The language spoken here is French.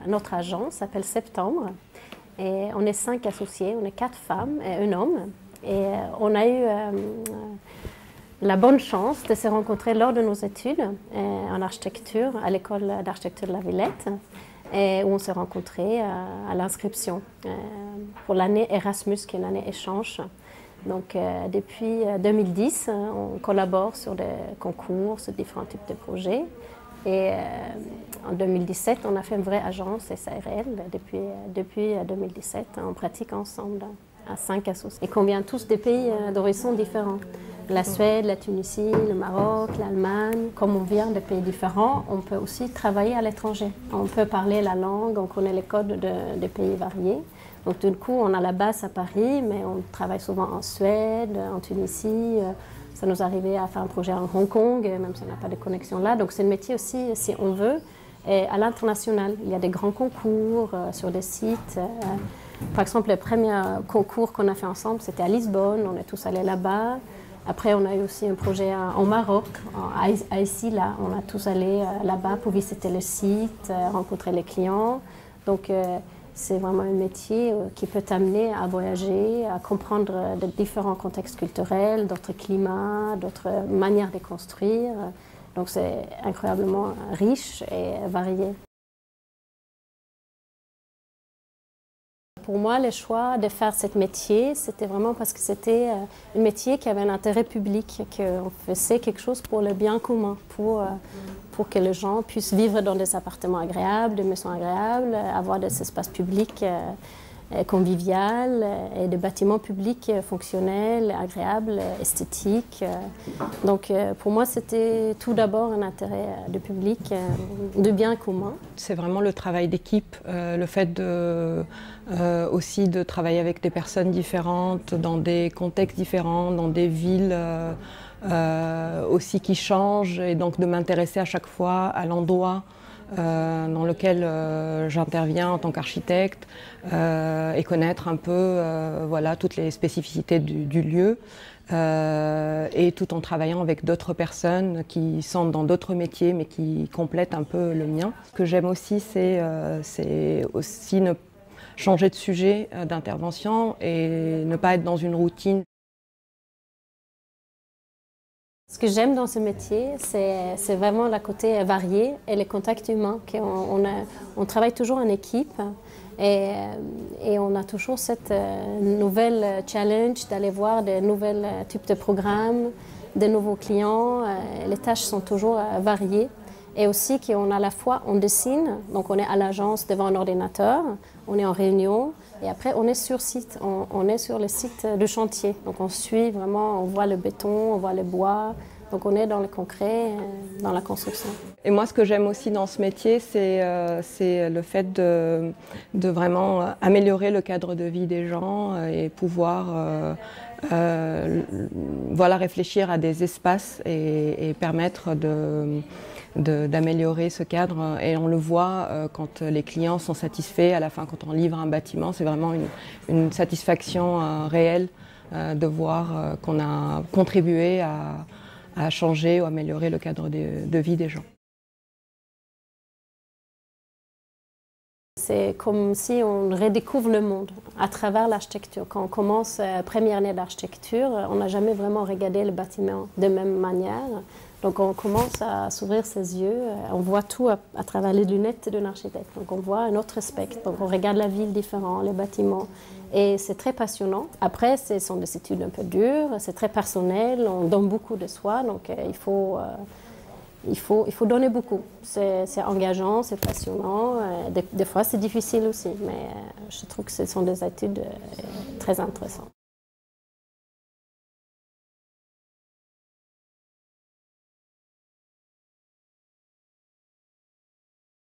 notre agence s'appelle Septembre. Et on est 5 associés, on est 4 femmes et un homme. Et on a eu la bonne chance de se rencontrer lors de nos études en architecture, à l'école d'architecture de la Villette, et où on s'est rencontrés à l'inscription pour l'année Erasmus, qui est une année échange. Donc depuis 2010, on collabore sur des concours, sur différents types de projets. Et en 2017, on a fait une vraie agence SARL. Depuis 2017, on pratique ensemble à 5 associés. Et qu'on vient tous des pays d'horizons différents. La Suède, la Tunisie, le Maroc, l'Allemagne. Comme on vient de pays différents, on peut aussi travailler à l'étranger. On peut parler la langue, on connaît les codes des pays variés. Donc du coup, on a la base à Paris, mais on travaille souvent en Suède, en Tunisie. Ça nous arrivait à faire un projet en Hong Kong, même si on n'a pas de connexion là. Donc c'est un métier aussi, si on veut, et à l'international. Il y a des grands concours sur des sites. Par exemple, le premier concours qu'on a fait ensemble, c'était à Lisbonne. On est tous allés là-bas. Après, on a eu aussi un projet en Maroc, à Issila. On a tous allé là-bas pour visiter le site, rencontrer les clients. Donc c'est vraiment un métier qui peut t'amener à voyager, à comprendre de différents contextes culturels, d'autres climats, d'autres manières de construire. Donc c'est incroyablement riche et varié. Pour moi, le choix de faire ce métier, c'était vraiment parce que c'était un métier qui avait un intérêt public, qu'on faisait quelque chose pour le bien commun, pour que les gens puissent vivre dans des appartements agréables, des maisons agréables, avoir des espaces publics conviviaux et des bâtiments publics fonctionnels, agréables, esthétiques. Donc pour moi, c'était tout d'abord un intérêt de public, de bien commun. C'est vraiment le travail d'équipe, le fait aussi de travailler avec des personnes différentes, dans des contextes différents, dans des villes aussi qui changent, et donc de m'intéresser à chaque fois à l'endroit dans lequel j'interviens en tant qu'architecte et connaître un peu voilà, toutes les spécificités du lieu. Et tout en travaillant avec d'autres personnes qui sont dans d'autres métiers mais qui complètent un peu le mien. Ce que j'aime aussi, c'est aussi changer de sujet d'intervention et ne pas être dans une routine. Ce que j'aime dans ce métier, c'est vraiment le côté varié et les contacts humains. On travaille toujours en équipe et on a toujours cette nouvelle challenge d'aller voir de nouveaux types de programmes, de nouveaux clients. Les tâches sont toujours variées. Et aussi qu'on a à la fois, on dessine, donc on est à l'agence devant un ordinateur, on est en réunion, et après on est sur site, on est sur le site du chantier. Donc on suit vraiment, on voit le béton, on voit le bois, donc on est dans le concret, dans la construction. Et moi, ce que j'aime aussi dans ce métier, c'est le fait de vraiment améliorer le cadre de vie des gens et pouvoir voilà, réfléchir à des espaces et permettre d'améliorer ce cadre. Et on le voit quand les clients sont satisfaits, à la fin quand on livre un bâtiment, c'est vraiment une satisfaction réelle de voir qu'on a contribué à changer ou améliorer le cadre de vie des gens. C'est comme si on redécouvre le monde à travers l'architecture. Quand on commence première année d'architecture, on n'a jamais vraiment regardé le bâtiment de même manière. Donc on commence à s'ouvrir ses yeux, on voit tout à travers les lunettes d'un architecte. Donc on voit un autre spectre, donc on regarde la ville différemment, les bâtiments. Et c'est très passionnant. Après, ce sont des études un peu dures, c'est très personnel, on donne beaucoup de soi, donc il faut donner beaucoup. C'est engageant, c'est passionnant. Des fois, c'est difficile aussi, mais je trouve que ce sont des études très intéressantes.